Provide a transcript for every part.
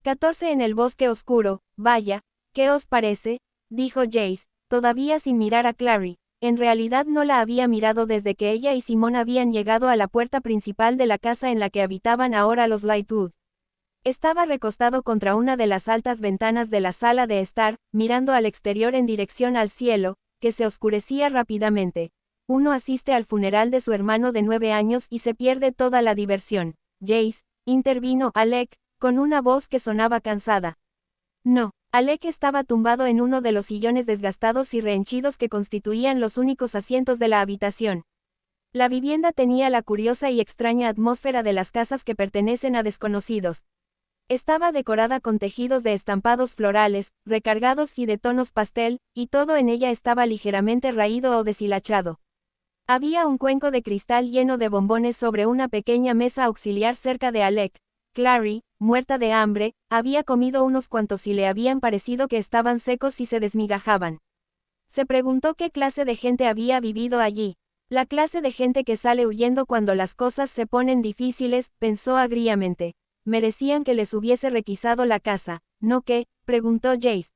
14 en el bosque oscuro, vaya, ¿qué os parece? Dijo Jace, todavía sin mirar a Clary. En realidad no la había mirado desde que ella y Simón habían llegado a la puerta principal de la casa en la que habitaban ahora los Lightwood. Estaba recostado contra una de las altas ventanas de la sala de estar, mirando al exterior en dirección al cielo, que se oscurecía rápidamente. Uno asiste al funeral de su hermano de 9 años y se pierde toda la diversión. Jace, intervino Alec, con una voz que sonaba cansada. No. Alec estaba tumbado en uno de los sillones desgastados y rehenchidos que constituían los únicos asientos de la habitación. La vivienda tenía la curiosa y extraña atmósfera de las casas que pertenecen a desconocidos. Estaba decorada con tejidos de estampados florales, recargados y de tonos pastel, y todo en ella estaba ligeramente raído o deshilachado. Había un cuenco de cristal lleno de bombones sobre una pequeña mesa auxiliar cerca de Alec. Clary, muerta de hambre, había comido unos cuantos y le habían parecido que estaban secos y se desmigajaban. Se preguntó qué clase de gente había vivido allí. La clase de gente que sale huyendo cuando las cosas se ponen difíciles, pensó agriamente. Merecían que les hubiese requisado la casa, ¿no qué? Preguntó Jace.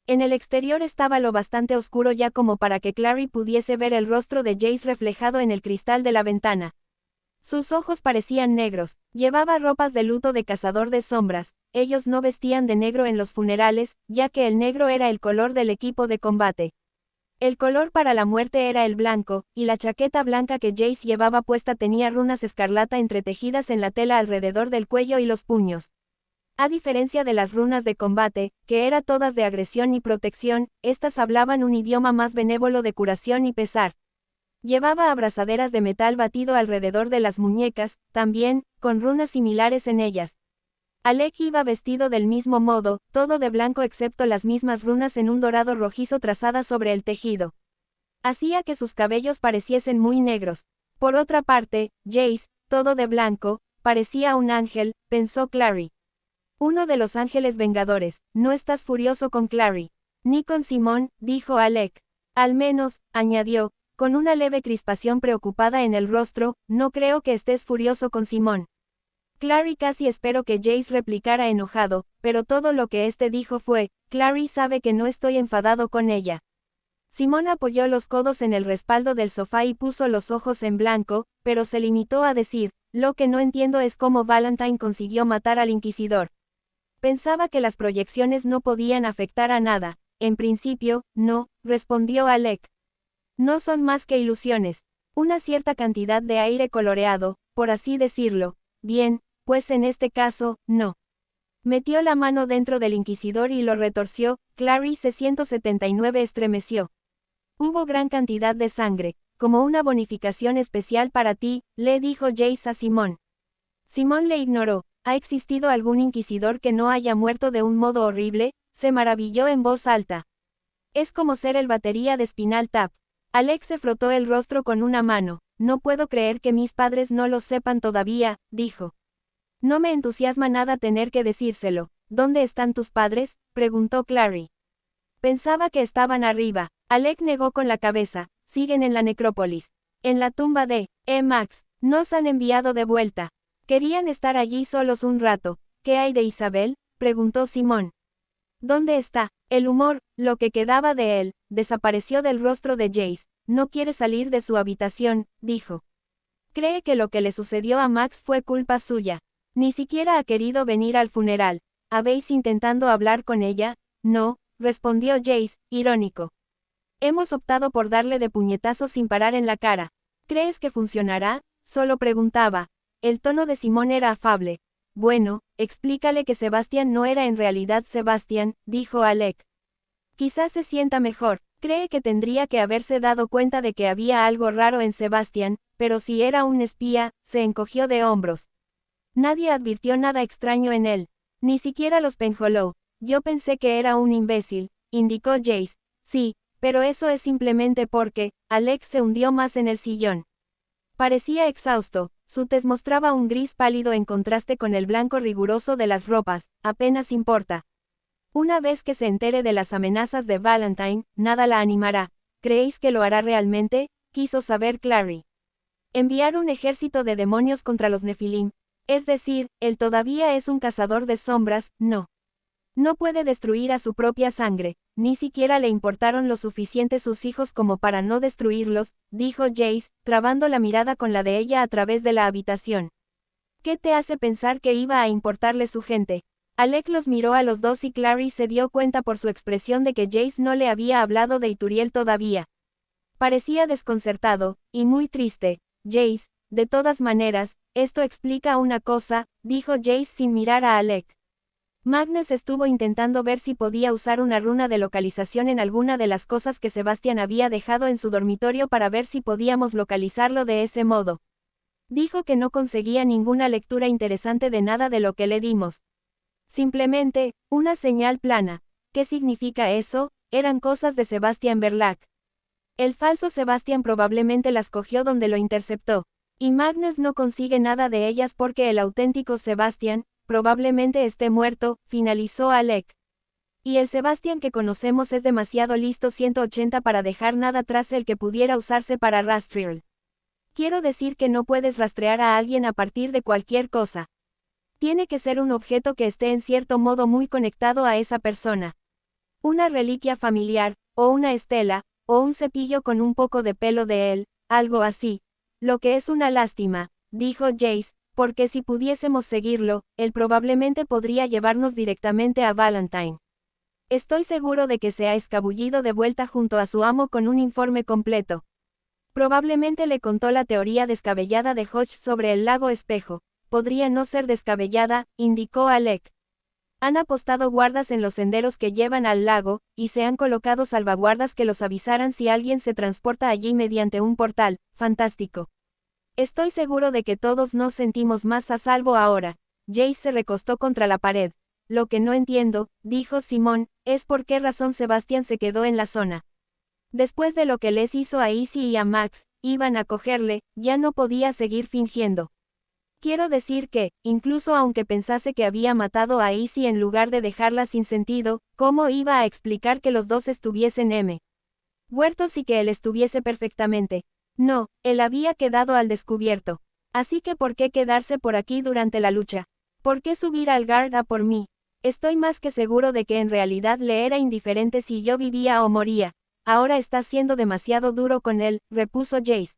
En el exterior estaba lo bastante oscuro ya como para que Clary pudiese ver el rostro de Jace reflejado en el cristal de la ventana. Sus ojos parecían negros, llevaba ropas de luto de cazador de sombras, ellos no vestían de negro en los funerales, ya que el negro era el color del equipo de combate. El color para la muerte era el blanco, y la chaqueta blanca que Jace llevaba puesta tenía runas escarlata entretejidas en la tela alrededor del cuello y los puños. A diferencia de las runas de combate, que eran todas de agresión y protección, estas hablaban un idioma más benévolo de curación y pesar. Llevaba abrazaderas de metal batido alrededor de las muñecas, también, con runas similares en ellas. Alec iba vestido del mismo modo, todo de blanco excepto las mismas runas en un dorado rojizo trazadas sobre el tejido. Hacía que sus cabellos pareciesen muy negros. Por otra parte, Jace, todo de blanco, parecía un ángel, pensó Clary. Uno de los ángeles vengadores. No estás furioso con Clary. Ni con Simón, dijo Alec. Al menos, añadió, con una leve crispación preocupada en el rostro, no creo que estés furioso con Simón. Clary casi esperó que Jace replicara enojado, pero todo lo que éste dijo fue, Clary sabe que no estoy enfadado con ella. Simón apoyó los codos en el respaldo del sofá y puso los ojos en blanco, pero se limitó a decir, lo que no entiendo es cómo Valentine consiguió matar al Inquisidor. Pensaba que las proyecciones no podían afectar a nada. En principio, no, respondió Alec. No son más que ilusiones. Una cierta cantidad de aire coloreado, por así decirlo. Bien, pues en este caso, no. Metió la mano dentro del Inquisidor y lo retorció. Clary C-179 estremeció. Hubo gran cantidad de sangre, como una bonificación especial para ti, le dijo Jace a Simón. Simón le ignoró. ¿Ha existido algún inquisidor que no haya muerto de un modo horrible? Se maravilló en voz alta. Es como ser el batería de Spinal Tap. Alex se frotó el rostro con una mano. No puedo creer que mis padres no lo sepan todavía, dijo. No me entusiasma nada tener que decírselo. ¿Dónde están tus padres? Preguntó Clary. Pensaba que estaban arriba. Alec negó con la cabeza. Siguen en la necrópolis. En la tumba de Max. Nos han enviado de vuelta. Querían estar allí solos un rato. ¿Qué hay de Isabel? Preguntó Simón. ¿Dónde está? El humor, lo que quedaba de él, desapareció del rostro de Jace. No quiere salir de su habitación, dijo. Cree que lo que le sucedió a Max fue culpa suya. Ni siquiera ha querido venir al funeral. ¿Habéis intentado hablar con ella? No, respondió Jace, irónico. Hemos optado por darle de puñetazos sin parar en la cara. ¿Crees que funcionará? Solo preguntaba. El tono de Simón era afable. Bueno, explícale que Sebastián no era en realidad Sebastián, dijo Alec. Quizás se sienta mejor. Cree que tendría que haberse dado cuenta de que había algo raro en Sebastián, pero si era un espía, se encogió de hombros. Nadie advirtió nada extraño en él. Ni siquiera los Penhollow. Yo pensé que era un imbécil, indicó Jace. Sí, pero eso es simplemente porque, Alex se hundió más en el sillón. Parecía exhausto, su tez mostraba un gris pálido en contraste con el blanco riguroso de las ropas, apenas importa. Una vez que se entere de las amenazas de Valentine, nada la animará. ¿Creéis que lo hará realmente? Quiso saber Clary. Enviar un ejército de demonios contra los Nefilim. Es decir, él todavía es un cazador de sombras, no. No puede destruir a su propia sangre, ni siquiera le importaron lo suficiente sus hijos como para no destruirlos, dijo Jace, trabando la mirada con la de ella a través de la habitación. ¿Qué te hace pensar que iba a importarle su gente? Alec los miró a los dos y Clary se dio cuenta por su expresión de que Jace no le había hablado de Ithuriel todavía. Parecía desconcertado, y muy triste. Jace, de todas maneras, esto explica una cosa, dijo Jace sin mirar a Alec. Magnus estuvo intentando ver si podía usar una runa de localización en alguna de las cosas que Sebastian había dejado en su dormitorio para ver si podíamos localizarlo de ese modo. Dijo que no conseguía ninguna lectura interesante de nada de lo que le dimos. Simplemente, una señal plana. ¿Qué significa eso? Eran cosas de Sebastian Verlac. El falso Sebastian probablemente las cogió donde lo interceptó. Y Magnus no consigue nada de ellas porque el auténtico Sebastian, probablemente esté muerto, finalizó Alec. Y el Sebastian que conocemos es demasiado listo 180 para dejar nada tras el que pudiera usarse para rastrear. Quiero decir que no puedes rastrear a alguien a partir de cualquier cosa. Tiene que ser un objeto que esté en cierto modo muy conectado a esa persona. Una reliquia familiar, o una estela, o un cepillo con un poco de pelo de él, algo así. Lo que es una lástima, dijo Jace, porque si pudiésemos seguirlo, él probablemente podría llevarnos directamente a Valentine. Estoy seguro de que se ha escabullido de vuelta junto a su amo con un informe completo. Probablemente le contó la teoría descabellada de Hodge sobre el lago espejo. Podría no ser descabellada, indicó Alec. Han apostado guardas en los senderos que llevan al lago, y se han colocado salvaguardas que los avisaran si alguien se transporta allí mediante un portal. Fantástico. Estoy seguro de que todos nos sentimos más a salvo ahora. Jace se recostó contra la pared. Lo que no entiendo, dijo Simón, es por qué razón Sebastian se quedó en la zona. Después de lo que les hizo a Izzy y a Max, iban a cogerle, ya no podía seguir fingiendo. Quiero decir que, incluso aunque pensase que había matado a Izzy en lugar de dejarla sin sentido, ¿cómo iba a explicar que los dos estuviesen muertos y que él estuviese perfectamente? No, él había quedado al descubierto. Así que ¿por qué quedarse por aquí durante la lucha? ¿Por qué subir al guard a por mí? Estoy más que seguro de que en realidad le era indiferente si yo vivía o moría. Ahora está siendo demasiado duro con él, repuso Jace.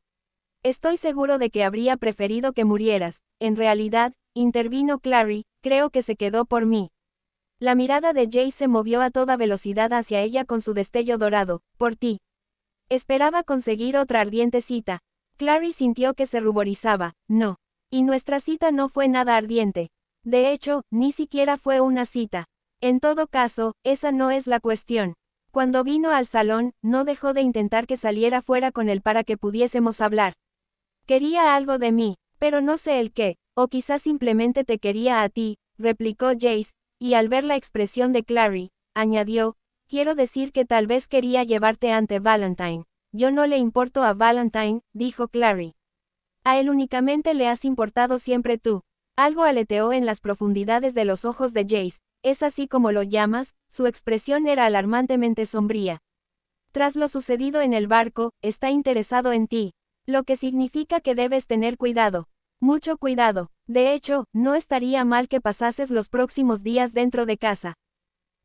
Estoy seguro de que habría preferido que murieras. En realidad, intervino Clary, creo que se quedó por mí. La mirada de Jace se movió a toda velocidad hacia ella con su destello dorado. Por ti. Esperaba conseguir otra ardiente cita. Clary sintió que se ruborizaba. No. Y nuestra cita no fue nada ardiente. De hecho, ni siquiera fue una cita. En todo caso, esa no es la cuestión. Cuando vino al salón, no dejó de intentar que saliera fuera con él para que pudiésemos hablar. Quería algo de mí, pero no sé el qué, o quizás simplemente te quería a ti, replicó Jace, y al ver la expresión de Clary, añadió, quiero decir que tal vez quería llevarte ante Valentine. Yo no le importo a Valentine, dijo Clary. A él únicamente le has importado siempre tú. Algo aleteó en las profundidades de los ojos de Jace. ¿Es así como lo llamas? Su expresión era alarmantemente sombría. Tras lo sucedido en el barco, está interesado en ti. Lo que significa que debes tener cuidado. Mucho cuidado. De hecho, no estaría mal que pasases los próximos días dentro de casa.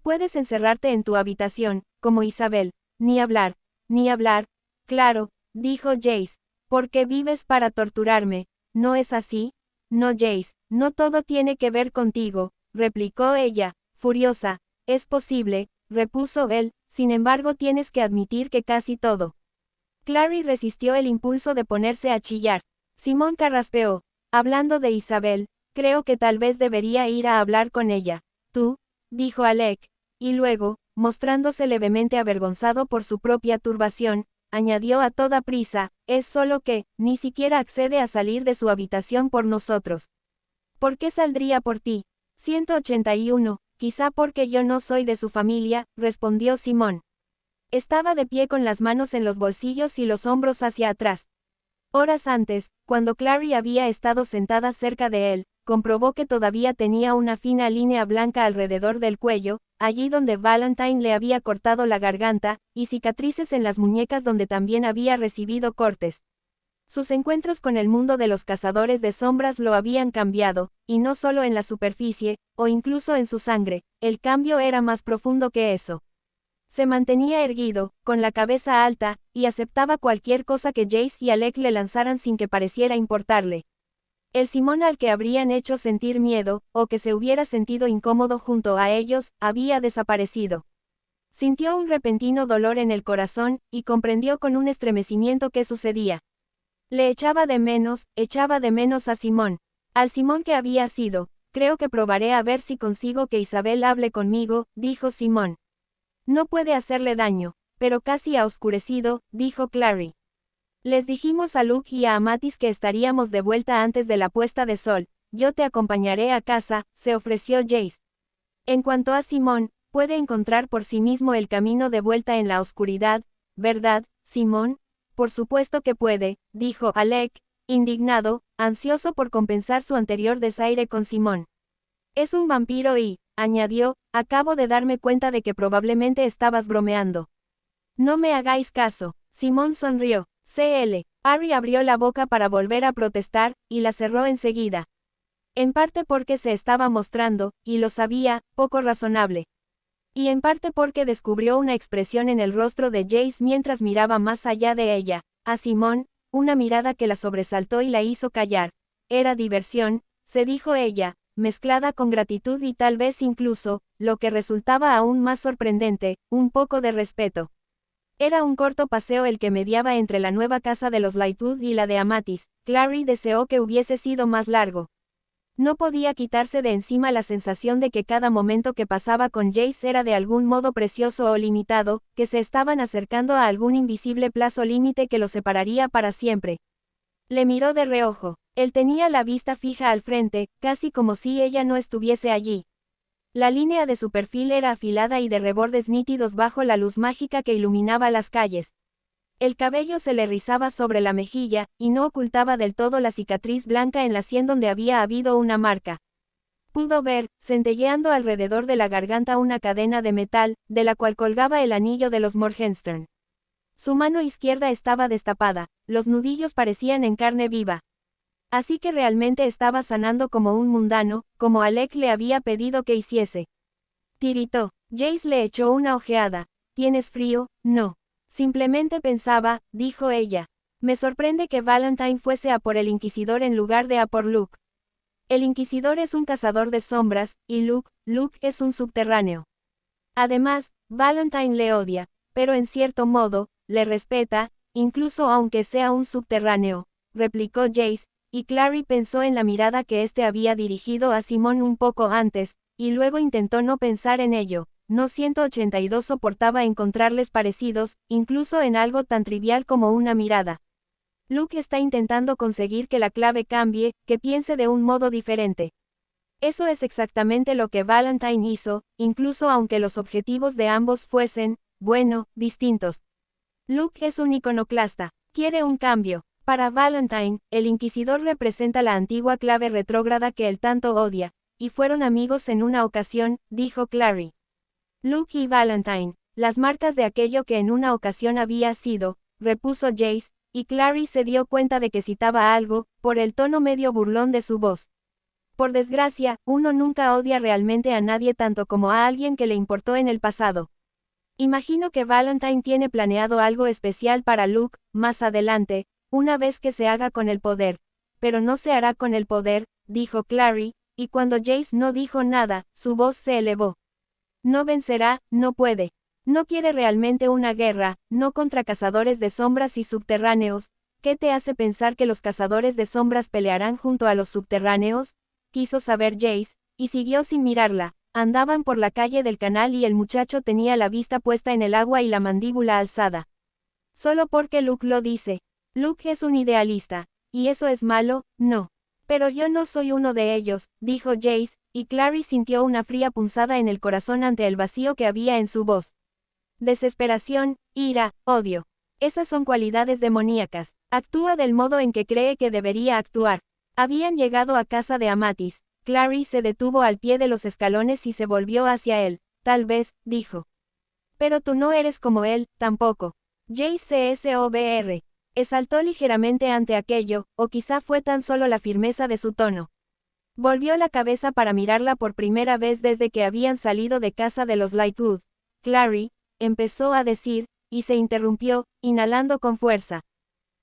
Puedes encerrarte en tu habitación, como Isabel. Ni hablar. Ni hablar. Claro, dijo Jace. Porque vives para torturarme. ¿No es así? No, Jace, no todo tiene que ver contigo, replicó ella, furiosa. Es posible, repuso él, sin embargo tienes que admitir que casi todo. Clary resistió el impulso de ponerse a chillar. Simón carraspeó. Hablando de Isabel, creo que tal vez debería ir a hablar con ella. Tú, dijo Alec, y luego, mostrándose levemente avergonzado por su propia turbación, añadió a toda prisa, es solo que, ni siquiera accede a salir de su habitación por nosotros. ¿Por qué saldría por ti? 181, quizá porque yo no soy de su familia, respondió Simón. Estaba de pie con las manos en los bolsillos y los hombros hacia atrás. Horas antes, cuando Clary había estado sentada cerca de él, comprobó que todavía tenía una fina línea blanca alrededor del cuello, allí donde Valentine le había cortado la garganta, y cicatrices en las muñecas donde también había recibido cortes. Sus encuentros con el mundo de los cazadores de sombras lo habían cambiado, y no solo en la superficie, o incluso en su sangre, el cambio era más profundo que eso. Se mantenía erguido, con la cabeza alta, y aceptaba cualquier cosa que Jace y Alec le lanzaran sin que pareciera importarle. El Simón al que habrían hecho sentir miedo, o que se hubiera sentido incómodo junto a ellos, había desaparecido. Sintió un repentino dolor en el corazón, y comprendió con un estremecimiento qué sucedía. Le echaba de menos a Simón. Al Simón que había sido. Creo que probaré a ver si consigo que Isabel hable conmigo, dijo Simón. No puede hacerle daño, pero casi ha oscurecido, dijo Clary. Les dijimos a Luke y a Amatis que estaríamos de vuelta antes de la puesta de sol. Yo te acompañaré a casa, se ofreció Jace. En cuanto a Simón, puede encontrar por sí mismo el camino de vuelta en la oscuridad, ¿verdad, Simón? Por supuesto que puede, dijo Alec, indignado, ansioso por compensar su anterior desaire con Simón. Es un vampiro y, añadió, acabo de darme cuenta de que probablemente estabas bromeando. No me hagáis caso. Simón sonrió. CL. Harry abrió la boca para volver a protestar, y la cerró enseguida. En parte porque se estaba mostrando, y lo sabía, poco razonable. Y en parte porque descubrió una expresión en el rostro de Jace mientras miraba más allá de ella, a Simón, una mirada que la sobresaltó y la hizo callar. Era diversión, se dijo ella, mezclada con gratitud y tal vez incluso, lo que resultaba aún más sorprendente, un poco de respeto. Era un corto paseo el que mediaba entre la nueva casa de los Lightwood y la de Amatis. Clary deseó que hubiese sido más largo. No podía quitarse de encima la sensación de que cada momento que pasaba con Jace era de algún modo precioso o limitado, que se estaban acercando a algún invisible plazo límite que los separaría para siempre. Le miró de reojo. Él tenía la vista fija al frente, casi como si ella no estuviese allí. La línea de su perfil era afilada y de rebordes nítidos bajo la luz mágica que iluminaba las calles. El cabello se le rizaba sobre la mejilla, y no ocultaba del todo la cicatriz blanca en la sien donde había habido una marca. Pudo ver, centelleando alrededor de la garganta una cadena de metal, de la cual colgaba el anillo de los Morgenstern. Su mano izquierda estaba destapada, los nudillos parecían en carne viva. Así que realmente estaba sanando como un mundano, como Alec le había pedido que hiciese. Tiritó. Jace le echó una ojeada. ¿Tienes frío? No. Simplemente pensaba, dijo ella. Me sorprende que Valentine fuese a por el Inquisidor en lugar de a por Luke. El Inquisidor es un cazador de sombras, y Luke es un subterráneo. Además, Valentine le odia, pero en cierto modo, le respeta, incluso aunque sea un subterráneo, replicó Jace, y Clary pensó en la mirada que éste había dirigido a Simón un poco antes, y luego intentó no pensar en ello. No 182 soportaba encontrarles parecidos, incluso en algo tan trivial como una mirada. Luke está intentando conseguir que la clave cambie, que piense de un modo diferente. Eso es exactamente lo que Valentine hizo, incluso aunque los objetivos de ambos fuesen, bueno, distintos. Luke es un iconoclasta, quiere un cambio. Para Valentine, el Inquisidor representa la antigua clave retrógrada que él tanto odia, y fueron amigos en una ocasión, dijo Clary. Luke y Valentine, las marcas de aquello que en una ocasión había sido, repuso Jace, y Clary se dio cuenta de que citaba algo, por el tono medio burlón de su voz. Por desgracia, uno nunca odia realmente a nadie tanto como a alguien que le importó en el pasado. Imagino que Valentine tiene planeado algo especial para Luke, más adelante, una vez que se haga con el poder. Pero no se hará con el poder, dijo Clary, y cuando Jace no dijo nada, su voz se elevó. No vencerá, no puede. No quiere realmente una guerra, no contra cazadores de sombras y subterráneos. ¿Qué te hace pensar que los cazadores de sombras pelearán junto a los subterráneos? Quiso saber Jace, y siguió sin mirarla. Andaban por la calle del canal y el muchacho tenía la vista puesta en el agua y la mandíbula alzada. Solo porque Luke lo dice. Luke es un idealista. ¿Y eso es malo? No. Pero yo no soy uno de ellos, dijo Jace, y Clary sintió una fría punzada en el corazón ante el vacío que había en su voz. Desesperación, ira, odio. Esas son cualidades demoníacas. Actúa del modo en que cree que debería actuar. Habían llegado a casa de Amatis. Clary se detuvo al pie de los escalones y se volvió hacia él. Tal vez, dijo. Pero tú no eres como él, tampoco. Jace CSOBR. Exaltó ligeramente ante aquello, o quizá fue tan solo la firmeza de su tono. Volvió la cabeza para mirarla por primera vez desde que habían salido de casa de los Lightwood. Clary, empezó a decir, y se interrumpió, inhalando con fuerza.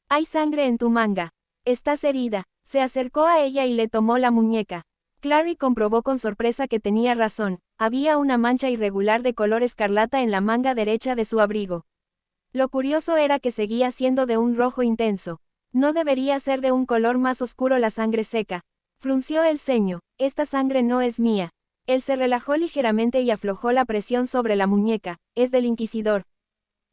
Hay sangre en tu manga. Estás herida. Se acercó a ella y le tomó la muñeca. Clary comprobó con sorpresa que tenía razón, había una mancha irregular de color escarlata en la manga derecha de su abrigo. Lo curioso era que seguía siendo de un rojo intenso. No debería ser de un color más oscuro la sangre seca. Frunció el ceño. Esta sangre no es mía. Él se relajó ligeramente y aflojó la presión sobre la muñeca. Es del Inquisidor.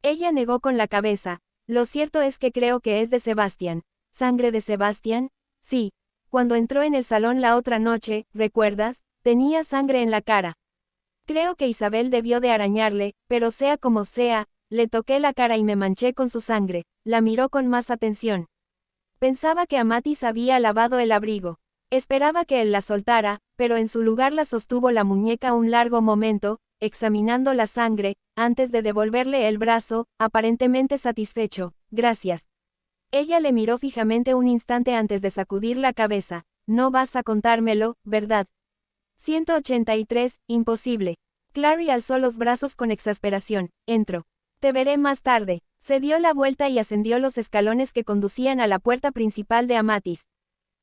Ella negó con la cabeza. Lo cierto es que creo que es de Sebastian. ¿Sangre de Sebastian? Sí. Cuando entró en el salón la otra noche, ¿recuerdas? Tenía sangre en la cara. Creo que Isabel debió de arañarle, pero sea como sea, le toqué la cara y me manché con su sangre. La miró con más atención. Pensaba que Amatis había lavado el abrigo. Esperaba que él la soltara, pero en su lugar la sostuvo la muñeca un largo momento, examinando la sangre, antes de devolverle el brazo, aparentemente satisfecho. Gracias. Ella le miró fijamente un instante antes de sacudir la cabeza. No vas a contármelo, ¿verdad? 183, imposible. Clary alzó los brazos con exasperación. Entro. Te veré más tarde. Se dio la vuelta y ascendió los escalones que conducían a la puerta principal de Amatis.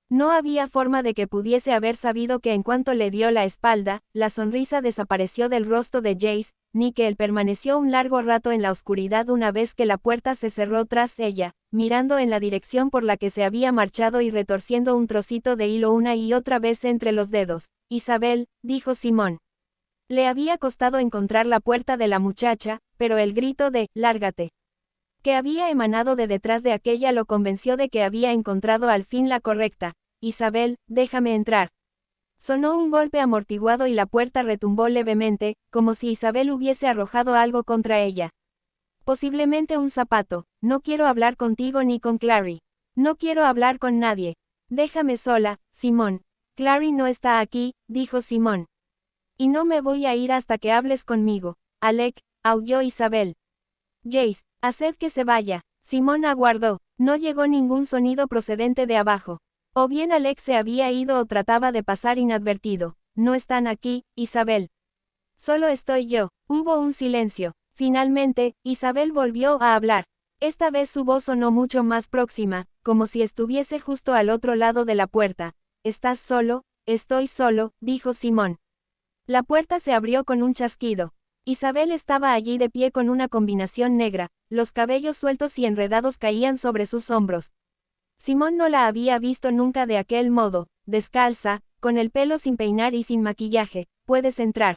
No había forma de que pudiese haber sabido que en cuanto le dio la espalda, la sonrisa desapareció del rostro de Jace, ni que él permaneció un largo rato en la oscuridad una vez que la puerta se cerró tras ella, mirando en la dirección por la que se había marchado y retorciendo un trocito de hilo una y otra vez entre los dedos. Isabel, dijo Simón. Le había costado encontrar la puerta de la muchacha, pero el grito de «lárgate» que había emanado de detrás de aquella lo convenció de que había encontrado al fin la correcta. Isabel, déjame entrar. Sonó un golpe amortiguado y la puerta retumbó levemente, como si Isabel hubiese arrojado algo contra ella. Posiblemente un zapato. No quiero hablar contigo ni con Clary. No quiero hablar con nadie. Déjame sola, Simón. Clary no está aquí, dijo Simón. Y no me voy a ir hasta que hables conmigo. Alec, aulló Isabel. Jace, haced que se vaya. Simón aguardó. No llegó ningún sonido procedente de abajo. O bien Alec se había ido o trataba de pasar inadvertido. No están aquí, Isabel. Solo estoy yo. Hubo un silencio. Finalmente, Isabel volvió a hablar. Esta vez su voz sonó mucho más próxima, como si estuviese justo al otro lado de la puerta. ¿Estás solo? Estoy solo, dijo Simón. La puerta se abrió con un chasquido. Isabel estaba allí de pie con una combinación negra, los cabellos sueltos y enredados caían sobre sus hombros. Simón no la había visto nunca de aquel modo, descalza, con el pelo sin peinar y sin maquillaje. Puedes entrar.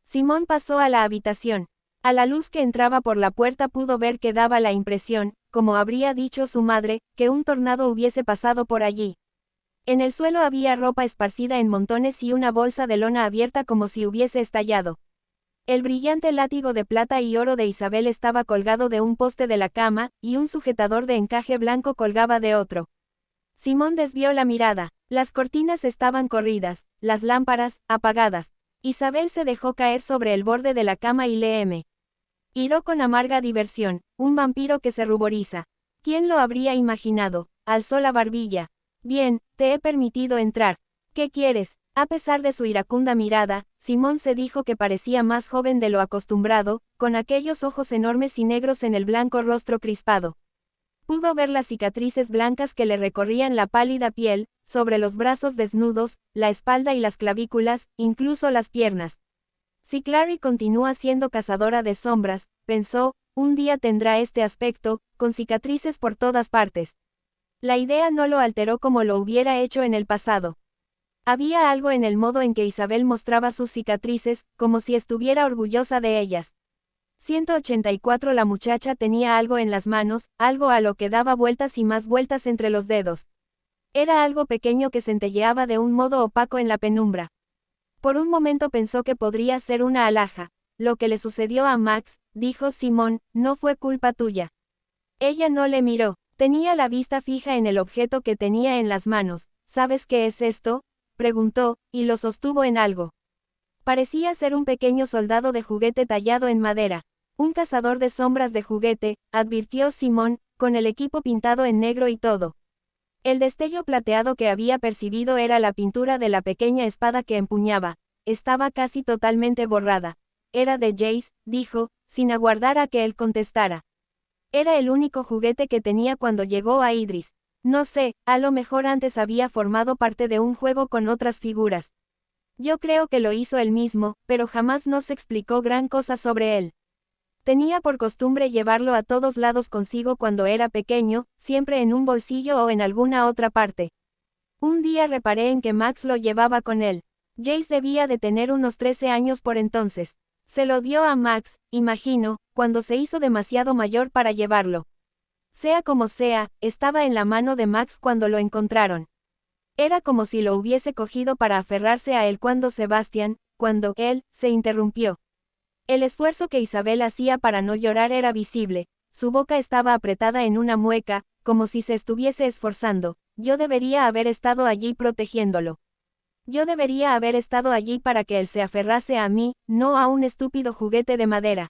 Simón pasó a la habitación. A la luz que entraba por la puerta pudo ver que daba la impresión, como habría dicho su madre, que un tornado hubiese pasado por allí. En el suelo había ropa esparcida en montones y una bolsa de lona abierta como si hubiese estallado. El brillante látigo de plata y oro de Isabel estaba colgado de un poste de la cama, y un sujetador de encaje blanco colgaba de otro. Simón desvió la mirada. Las cortinas estaban corridas, las lámparas, apagadas. Isabel se dejó caer sobre el borde de la cama y le hiró con amarga diversión, un vampiro que se ruboriza. ¿Quién lo habría imaginado? Alzó la barbilla. Bien, te he permitido entrar. ¿Qué quieres? A pesar de su iracunda mirada, Simón se dijo que parecía más joven de lo acostumbrado, con aquellos ojos enormes y negros en el blanco rostro crispado. Pudo ver las cicatrices blancas que le recorrían la pálida piel, sobre los brazos desnudos, la espalda y las clavículas, incluso las piernas. Si Clary continúa siendo cazadora de sombras, pensó, un día tendrá este aspecto, con cicatrices por todas partes. La idea no lo alteró como lo hubiera hecho en el pasado. Había algo en el modo en que Isabel mostraba sus cicatrices, como si estuviera orgullosa de ellas. 184 La muchacha tenía algo en las manos, algo a lo que daba vueltas y más vueltas entre los dedos. Era algo pequeño que centelleaba de un modo opaco en la penumbra. Por un momento pensó que podría ser una alhaja. Lo que le sucedió a Max, dijo Simón, no fue culpa tuya. Ella no le miró. Tenía la vista fija en el objeto que tenía en las manos. ¿Sabes qué es esto?, preguntó, y lo sostuvo en algo. Parecía ser un pequeño soldado de juguete tallado en madera. Un cazador de sombras de juguete, advirtió Simón, con el equipo pintado en negro y todo. El destello plateado que había percibido era la pintura de la pequeña espada que empuñaba. Estaba casi totalmente borrada. Era de Jace, dijo, sin aguardar a que él contestara. Era el único juguete que tenía cuando llegó a Idris. No sé, a lo mejor antes había formado parte de un juego con otras figuras. Yo creo que lo hizo él mismo, pero jamás nos explicó gran cosa sobre él. Tenía por costumbre llevarlo a todos lados consigo cuando era pequeño, siempre en un bolsillo o en alguna otra parte. Un día reparé en que Max lo llevaba con él. Jace debía de tener unos 13 años por entonces. Se lo dio a Max, imagino, cuando se hizo demasiado mayor para llevarlo. Sea como sea, estaba en la mano de Max cuando lo encontraron. Era como si lo hubiese cogido para aferrarse a él cuando él, se interrumpió. El esfuerzo que Isabel hacía para no llorar era visible, su boca estaba apretada en una mueca, como si se estuviese esforzando. Yo debería haber estado allí protegiéndolo. Yo debería haber estado allí para que él se aferrase a mí, no a un estúpido juguete de madera.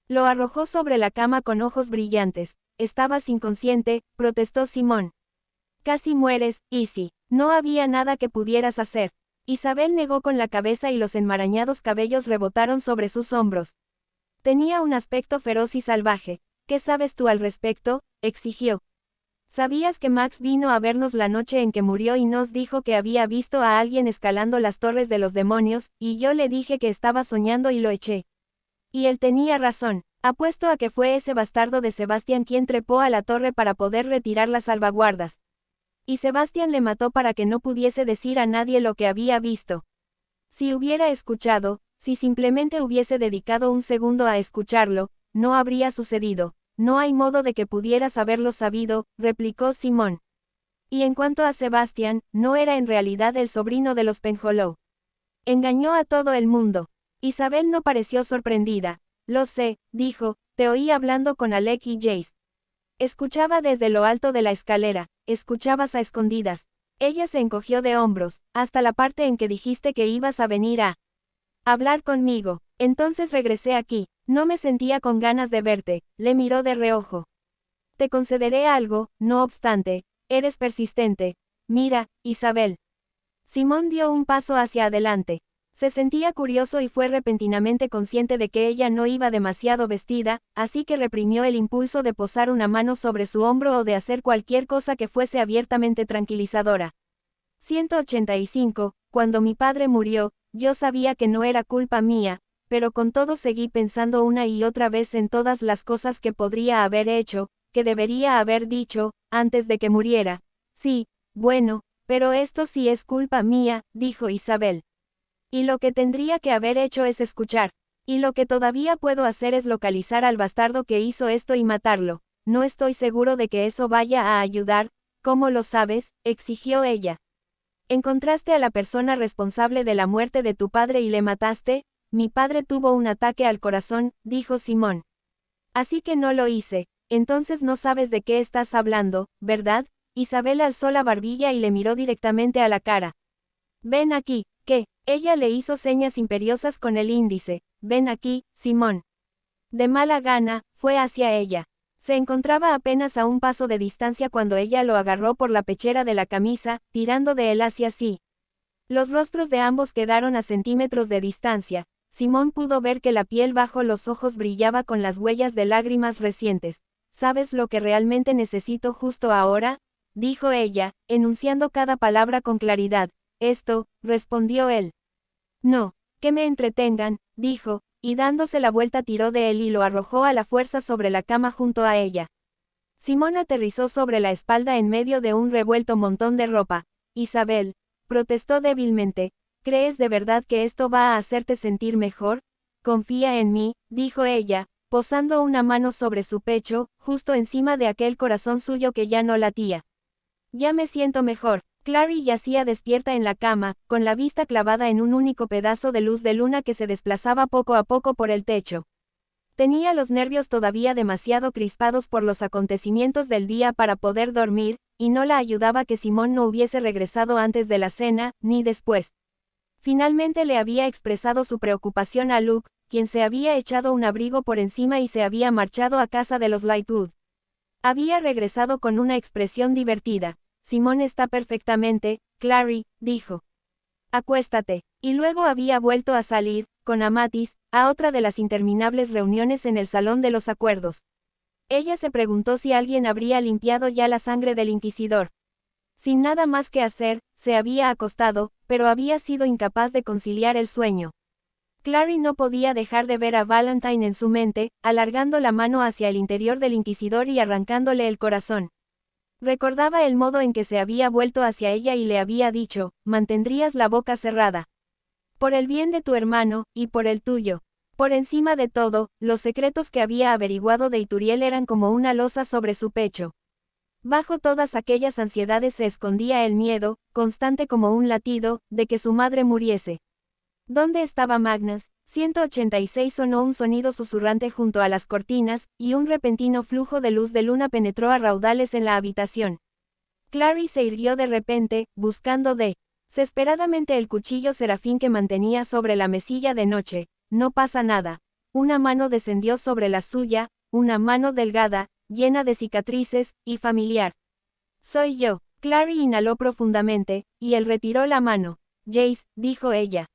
Lo arrojó sobre la cama con ojos brillantes. Estabas inconsciente, protestó Simón. Casi mueres, Izzy. No había nada que pudieras hacer. Isabel negó con la cabeza y los enmarañados cabellos rebotaron sobre sus hombros. Tenía un aspecto feroz y salvaje. ¿Qué sabes tú al respecto?, exigió. ¿Sabías que Max vino a vernos la noche en que murió y nos dijo que había visto a alguien escalando las torres de los demonios, y yo le dije que estaba soñando y lo eché? Y él tenía razón. Apuesto a que fue ese bastardo de Sebastián quien trepó a la torre para poder retirar las salvaguardas. Y Sebastián le mató para que no pudiese decir a nadie lo que había visto. Si hubiera escuchado, si simplemente hubiese dedicado un segundo a escucharlo, no habría sucedido. No hay modo de que pudieras haberlo sabido, replicó Simón. Y en cuanto a Sebastián, no era en realidad el sobrino de los Penhollow. Engañó a todo el mundo. Isabel no pareció sorprendida. Lo sé, dijo, te oí hablando con Alec y Jace. Escuchaba desde lo alto de la escalera, escuchabas a escondidas. Ella se encogió de hombros, hasta la parte en que dijiste que ibas a venir a hablar conmigo. Entonces regresé aquí, no me sentía con ganas de verte, le miró de reojo. Te concederé algo, no obstante, eres persistente. Mira, Isabel. Simón dio un paso hacia adelante. Se sentía curioso y fue repentinamente consciente de que ella no iba demasiado vestida, así que reprimió el impulso de posar una mano sobre su hombro o de hacer cualquier cosa que fuese abiertamente tranquilizadora. 185, cuando mi padre murió, yo sabía que no era culpa mía, pero con todo seguí pensando una y otra vez en todas las cosas que podría haber hecho, que debería haber dicho, antes de que muriera. Sí, bueno, pero esto sí es culpa mía, dijo Isabel. Y lo que tendría que haber hecho es escuchar. Y lo que todavía puedo hacer es localizar al bastardo que hizo esto y matarlo. No estoy seguro de que eso vaya a ayudar. ¿Cómo lo sabes?, exigió ella. ¿Encontraste a la persona responsable de la muerte de tu padre y le mataste? Mi padre tuvo un ataque al corazón, dijo Simón. Así que no lo hice. Entonces no sabes de qué estás hablando, ¿verdad? Isabel alzó la barbilla y le miró directamente a la cara. Ven aquí, ¿qué? Ella le hizo señas imperiosas con el índice. Ven aquí, Simón. De mala gana, fue hacia ella. Se encontraba apenas a un paso de distancia cuando ella lo agarró por la pechera de la camisa, tirando de él hacia sí. Los rostros de ambos quedaron a centímetros de distancia. Simón pudo ver que la piel bajo los ojos brillaba con las huellas de lágrimas recientes. ¿Sabes lo que realmente necesito justo ahora?, dijo ella, enunciando cada palabra con claridad. Esto, respondió él. No, que me entretengan, dijo, y dándose la vuelta tiró de él y lo arrojó a la fuerza sobre la cama junto a ella. Simón aterrizó sobre la espalda en medio de un revuelto montón de ropa. Isabel, protestó débilmente, ¿crees de verdad que esto va a hacerte sentir mejor? Confía en mí, dijo ella, posando una mano sobre su pecho, justo encima de aquel corazón suyo que ya no latía. Ya me siento mejor. Clary yacía despierta en la cama, con la vista clavada en un único pedazo de luz de luna que se desplazaba poco a poco por el techo. Tenía los nervios todavía demasiado crispados por los acontecimientos del día para poder dormir, y no la ayudaba que Simón no hubiese regresado antes de la cena, ni después. Finalmente le había expresado su preocupación a Luke, quien se había echado un abrigo por encima y se había marchado a casa de los Lightwood. Había regresado con una expresión divertida. Simón está perfectamente, Clary, dijo. Acuéstate. Y luego había vuelto a salir, con Amatis, a otra de las interminables reuniones en el Salón de los Acuerdos. Ella se preguntó si alguien habría limpiado ya la sangre del inquisidor. Sin nada más que hacer, se había acostado, pero había sido incapaz de conciliar el sueño. Clary no podía dejar de ver a Valentine en su mente, alargando la mano hacia el interior del inquisidor y arrancándole el corazón. Recordaba el modo en que se había vuelto hacia ella y le había dicho, mantendrías la boca cerrada. Por el bien de tu hermano, y por el tuyo. Por encima de todo, los secretos que había averiguado de Ituriel eran como una losa sobre su pecho. Bajo todas aquellas ansiedades se escondía el miedo, constante como un latido, de que su madre muriese. ¿Dónde estaba Magnus? 186 sonó un sonido susurrante junto a las cortinas, y un repentino flujo de luz de luna penetró a raudales en la habitación. Clary se irguió de repente, buscando desesperadamente el cuchillo serafín que mantenía sobre la mesilla de noche. No pasa nada. Una mano descendió sobre la suya, una mano delgada, llena de cicatrices, y familiar. Soy yo. Clary inhaló profundamente, y él retiró la mano. Jace, dijo ella.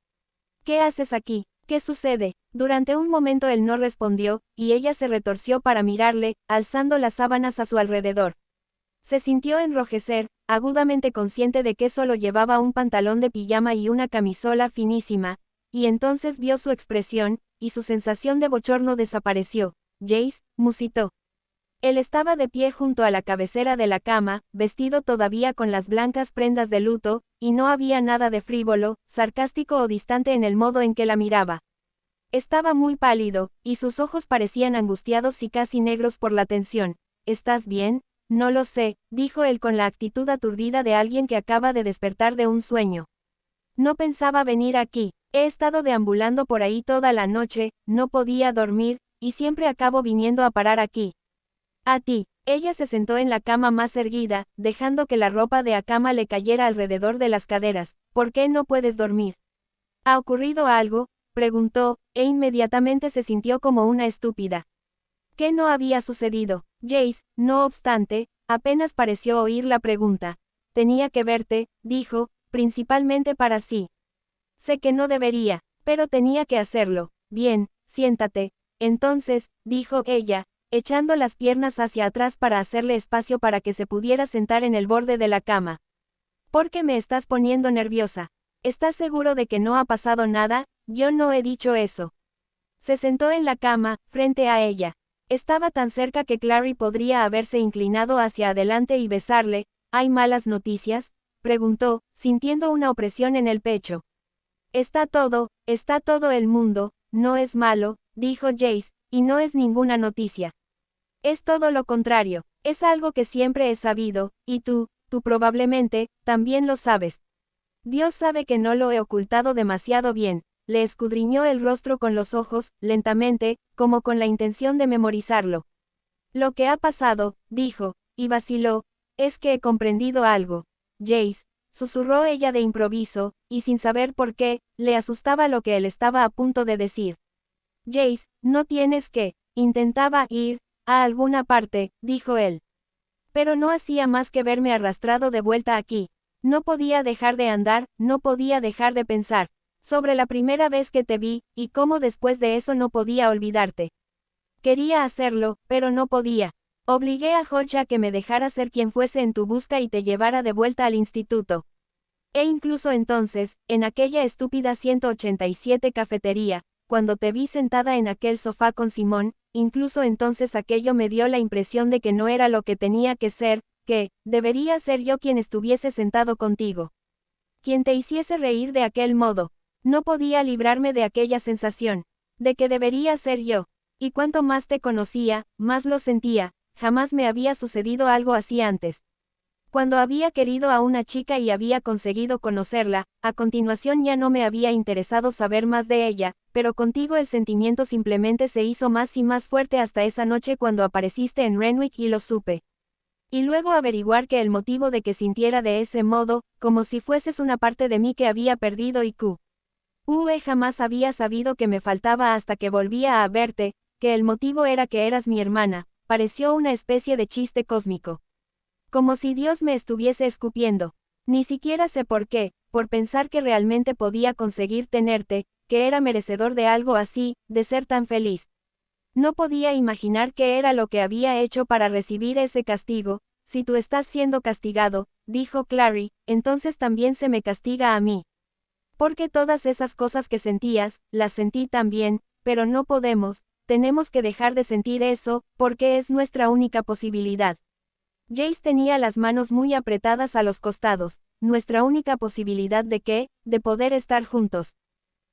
¿Qué haces aquí? ¿Qué sucede? Durante un momento él no respondió, y ella se retorció para mirarle, alzando las sábanas a su alrededor. Se sintió enrojecer, agudamente consciente de que solo llevaba un pantalón de pijama y una camisola finísima, y entonces vio su expresión, y su sensación de bochorno desapareció. Jace, musitó. Él estaba de pie junto a la cabecera de la cama, vestido todavía con las blancas prendas de luto, y no había nada de frívolo, sarcástico o distante en el modo en que la miraba. Estaba muy pálido, y sus ojos parecían angustiados y casi negros por la tensión. ¿Estás bien? No lo sé, dijo él con la actitud aturdida de alguien que acaba de despertar de un sueño. No pensaba venir aquí. He estado deambulando por ahí toda la noche, no podía dormir, y siempre acabo viniendo a parar aquí. A ti. Ella se sentó en la cama más erguida, dejando que la ropa de cama le cayera alrededor de las caderas. ¿Por qué no puedes dormir? ¿Ha ocurrido algo? Preguntó, e inmediatamente se sintió como una estúpida. ¿Qué no había sucedido? Jace, no obstante, apenas pareció oír la pregunta. Tenía que verte, dijo, principalmente para sí. Sé que no debería, pero tenía que hacerlo. Bien, siéntate. Entonces, dijo ella, echando las piernas hacia atrás para hacerle espacio para que se pudiera sentar en el borde de la cama. ¿Por qué me estás poniendo nerviosa? ¿Estás seguro de que no ha pasado nada? Yo no he dicho eso. Se sentó en la cama, frente a ella. Estaba tan cerca que Clary podría haberse inclinado hacia adelante y besarle. ¿Hay malas noticias? Preguntó, sintiendo una opresión en el pecho. Está todo el mundo, no es malo, dijo Jace, y no es ninguna noticia. Es todo lo contrario, es algo que siempre he sabido, y tú probablemente, también lo sabes. Dios sabe que no lo he ocultado demasiado bien. Le escudriñó el rostro con los ojos, lentamente, como con la intención de memorizarlo. Lo que ha pasado, dijo, y vaciló, es que he comprendido algo. Jace, susurró ella de improviso, y sin saber por qué, le asustaba lo que él estaba a punto de decir. Jace, no tienes que, intentaba ir a alguna parte, dijo él. Pero no hacía más que verme arrastrado de vuelta aquí. No podía dejar de andar, no podía dejar de pensar sobre la primera vez que te vi, y cómo después de eso no podía olvidarte. Quería hacerlo, pero no podía. Obligué a Jorge a que me dejara ser quien fuese en tu busca y te llevara de vuelta al instituto. E incluso entonces, en aquella estúpida 187 cafetería, cuando te vi sentada en aquel sofá con Simón, incluso entonces aquello me dio la impresión de que no era lo que tenía que ser, que debería ser yo quien estuviese sentado contigo. Quien te hiciese reír de aquel modo. No podía librarme de aquella sensación, de que debería ser yo. Y cuanto más te conocía, más lo sentía, jamás me había sucedido algo así antes. Cuando había querido a una chica y había conseguido conocerla, a continuación ya no me había interesado saber más de ella, pero contigo el sentimiento simplemente se hizo más y más fuerte hasta esa noche cuando apareciste en Renwick y lo supe. Y luego averiguar que el motivo de que sintiera de ese modo, como si fueses una parte de mí que había perdido y jamás había sabido que me faltaba hasta que volvía a verte, que el motivo era que eras mi hermana, pareció una especie de chiste cósmico. Como si Dios me estuviese escupiendo. Ni siquiera sé por qué, por pensar que realmente podía conseguir tenerte, que era merecedor de algo así, de ser tan feliz. No podía imaginar qué era lo que había hecho para recibir ese castigo. Si tú estás siendo castigado, dijo Clary, entonces también se me castiga a mí. Porque todas esas cosas que sentías, las sentí también, pero no podemos, tenemos que dejar de sentir eso, porque es nuestra única posibilidad. Jace tenía las manos muy apretadas a los costados, nuestra única posibilidad de qué, de poder estar juntos.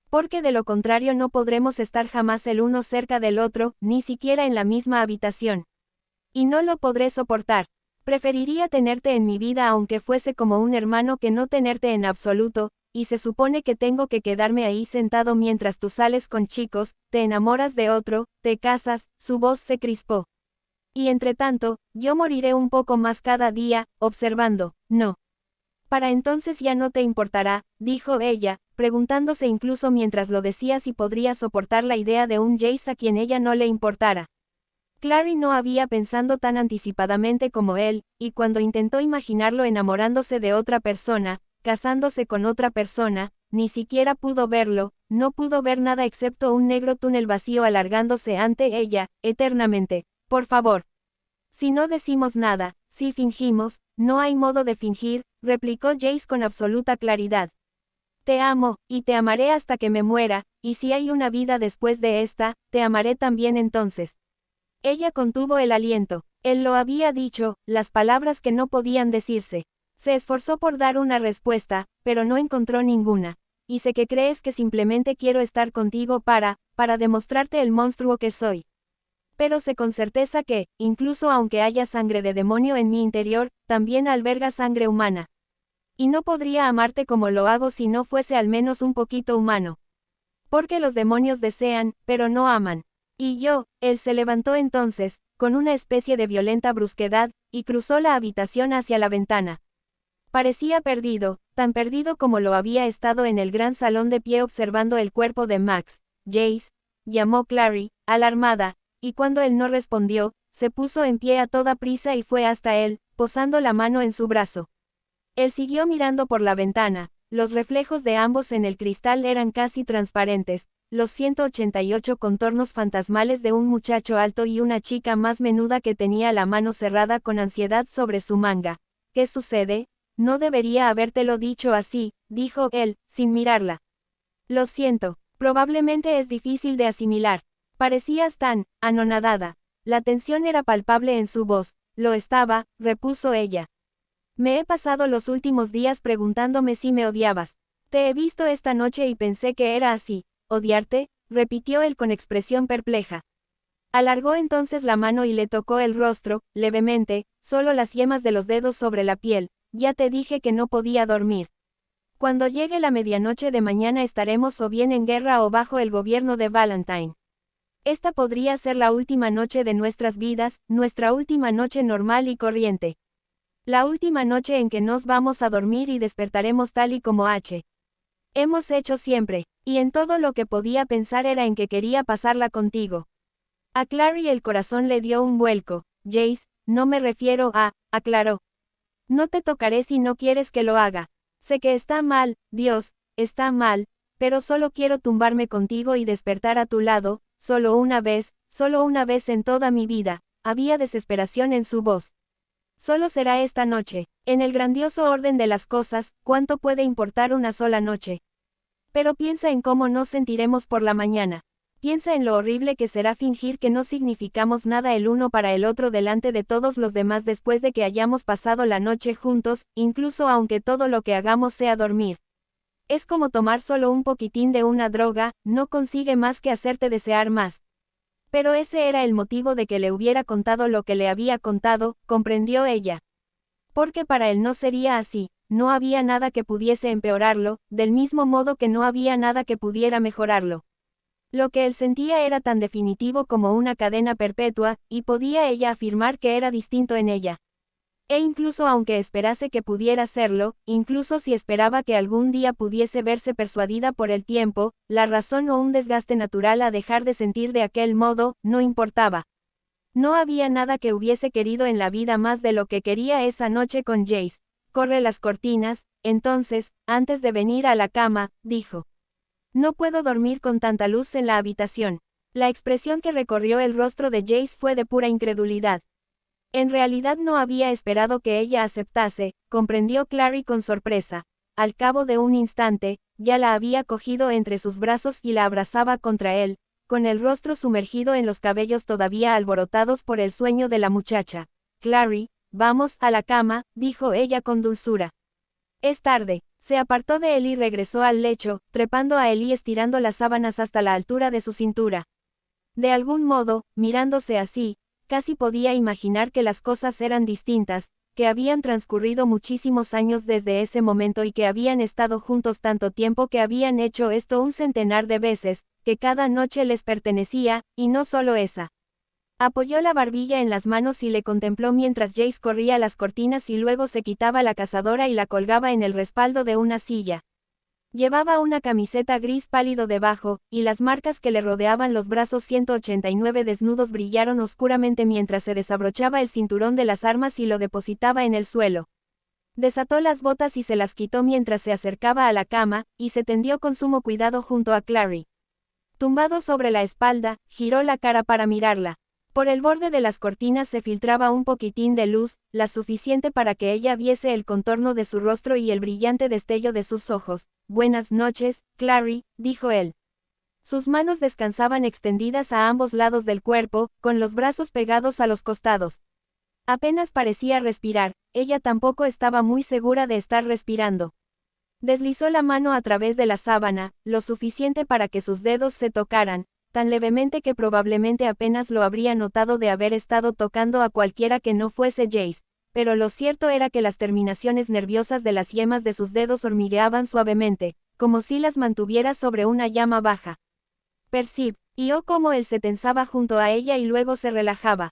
Porque de lo contrario no podremos estar jamás el uno cerca del otro, ni siquiera en la misma habitación. Y no lo podré soportar. Preferiría tenerte en mi vida aunque fuese como un hermano que no tenerte en absoluto, y se supone que tengo que quedarme ahí sentado mientras tú sales con chicos, te enamoras de otro, te casas, su voz se crispó. Y entre tanto, yo moriré un poco más cada día, observando, no. Para entonces ya no te importará, dijo ella, preguntándose incluso mientras lo decía si podría soportar la idea de un Jace a quien ella no le importara. Clary no había pensado tan anticipadamente como él, y cuando intentó imaginarlo enamorándose de otra persona, casándose con otra persona, ni siquiera pudo verlo, no pudo ver nada excepto un negro túnel vacío alargándose ante ella, eternamente. Por favor. Si no decimos nada, si fingimos, no hay modo de fingir, replicó Jace con absoluta claridad. Te amo, y te amaré hasta que me muera, y si hay una vida después de esta, te amaré también entonces. Ella contuvo el aliento. Él lo había dicho, las palabras que no podían decirse. Se esforzó por dar una respuesta, pero no encontró ninguna. Y sé que crees que simplemente quiero estar contigo para demostrarte el monstruo que soy. Pero sé con certeza que, incluso aunque haya sangre de demonio en mi interior, también alberga sangre humana. Y no podría amarte como lo hago si no fuese al menos un poquito humano. Porque los demonios desean, pero no aman. Y yo, él se levantó entonces, con una especie de violenta brusquedad, y cruzó la habitación hacia la ventana. Parecía perdido, tan perdido como lo había estado en el gran salón de pie observando el cuerpo de Max. Jace, llamó Clary, alarmada, y cuando él no respondió, se puso en pie a toda prisa y fue hasta él, posando la mano en su brazo. Él siguió mirando por la ventana, los reflejos de ambos en el cristal eran casi transparentes, los 188 contornos fantasmales de un muchacho alto y una chica más menuda que tenía la mano cerrada con ansiedad sobre su manga. ¿Qué sucede? No debería habértelo dicho así, dijo él, sin mirarla. Lo siento, probablemente es difícil de asimilar. Parecías tan anonadada. La tensión era palpable en su voz. Lo estaba, repuso ella. Me he pasado los últimos días preguntándome si me odiabas. Te he visto esta noche y pensé que era así. ¿Odiarte? Repitió él con expresión perpleja. Alargó entonces la mano y le tocó el rostro, levemente, solo las yemas de los dedos sobre la piel. Ya te dije que no podía dormir. Cuando llegue la medianoche de mañana estaremos o bien en guerra o bajo el gobierno de Valentine. Esta podría ser la última noche de nuestras vidas, nuestra última noche normal y corriente. La última noche en que nos vamos a dormir y despertaremos tal y como hemos hecho siempre, y en todo lo que podía pensar era en que quería pasarla contigo. A Clary el corazón le dio un vuelco. Jace, no me refiero a, aclaró. No te tocaré si no quieres que lo haga. Sé que está mal, Dios, está mal, pero solo quiero tumbarme contigo y despertar a tu lado, solo una vez en toda mi vida. Había desesperación en su voz. Solo será esta noche. En el grandioso orden de las cosas, ¿cuánto puede importar una sola noche? Pero piensa en cómo nos sentiremos por la mañana. Piensa en lo horrible que será fingir que no significamos nada el uno para el otro delante de todos los demás después de que hayamos pasado la noche juntos, incluso aunque todo lo que hagamos sea dormir. Es como tomar solo un poquitín de una droga, no consigue más que hacerte desear más. Pero ese era el motivo de que le hubiera contado lo que le había contado, comprendió ella. Porque para él no sería así, no había nada que pudiese empeorarlo, del mismo modo que no había nada que pudiera mejorarlo. Lo que él sentía era tan definitivo como una cadena perpetua, y podía ella afirmar que era distinto en ella. E incluso aunque esperase que pudiera serlo, incluso si esperaba que algún día pudiese verse persuadida por el tiempo, la razón o un desgaste natural a dejar de sentir de aquel modo, no importaba. No había nada que hubiese querido en la vida más de lo que quería esa noche con Jace. Corre las cortinas, entonces, antes de venir a la cama, dijo. No puedo dormir con tanta luz en la habitación. La expresión que recorrió el rostro de Jace fue de pura incredulidad. En realidad no había esperado que ella aceptase, comprendió Clary con sorpresa. Al cabo de un instante, ya la había cogido entre sus brazos y la abrazaba contra él, con el rostro sumergido en los cabellos todavía alborotados por el sueño de la muchacha. Clary, vamos a la cama, dijo ella con dulzura. Es tarde. Se apartó de él y regresó al lecho, trepando a él y estirando las sábanas hasta la altura de su cintura. De algún modo, mirándose así, casi podía imaginar que las cosas eran distintas, que habían transcurrido muchísimos años desde ese momento y que habían estado juntos tanto tiempo, que habían hecho esto un centenar de veces, que cada noche les pertenecía, y no solo esa. Apoyó la barbilla en las manos y le contempló mientras Jace corría las cortinas y luego se quitaba la cazadora y la colgaba en el respaldo de una silla. Llevaba una camiseta gris pálido debajo, y las marcas que le rodeaban los brazos 189 desnudos brillaron oscuramente mientras se desabrochaba el cinturón de las armas y lo depositaba en el suelo. Desató las botas y se las quitó mientras se acercaba a la cama, y se tendió con sumo cuidado junto a Clary. Tumbado sobre la espalda, giró la cara para mirarla. Por el borde de las cortinas se filtraba un poquitín de luz, la suficiente para que ella viese el contorno de su rostro y el brillante destello de sus ojos. Buenas noches, Clary, dijo él. Sus manos descansaban extendidas a ambos lados del cuerpo, con los brazos pegados a los costados. Apenas parecía respirar, ella tampoco estaba muy segura de estar respirando. Deslizó la mano a través de la sábana, lo suficiente para que sus dedos se tocaran, tan levemente que probablemente apenas lo habría notado de haber estado tocando a cualquiera que no fuese Jace, pero lo cierto era que las terminaciones nerviosas de las yemas de sus dedos hormigueaban suavemente, como si las mantuviera sobre una llama baja. Percibió cómo él se tensaba junto a ella y luego se relajaba.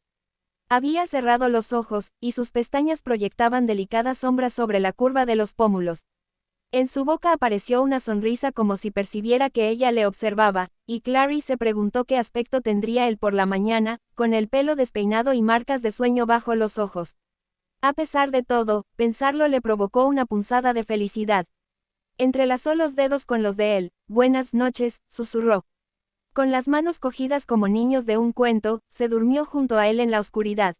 Había cerrado los ojos, y sus pestañas proyectaban delicadas sombras sobre la curva de los pómulos. En su boca apareció una sonrisa como si percibiera que ella le observaba, y Clary se preguntó qué aspecto tendría él por la mañana, con el pelo despeinado y marcas de sueño bajo los ojos. A pesar de todo, pensarlo le provocó una punzada de felicidad. Entrelazó los dedos con los de él. Buenas noches, susurró. Con las manos cogidas como niños de un cuento, se durmió junto a él en la oscuridad.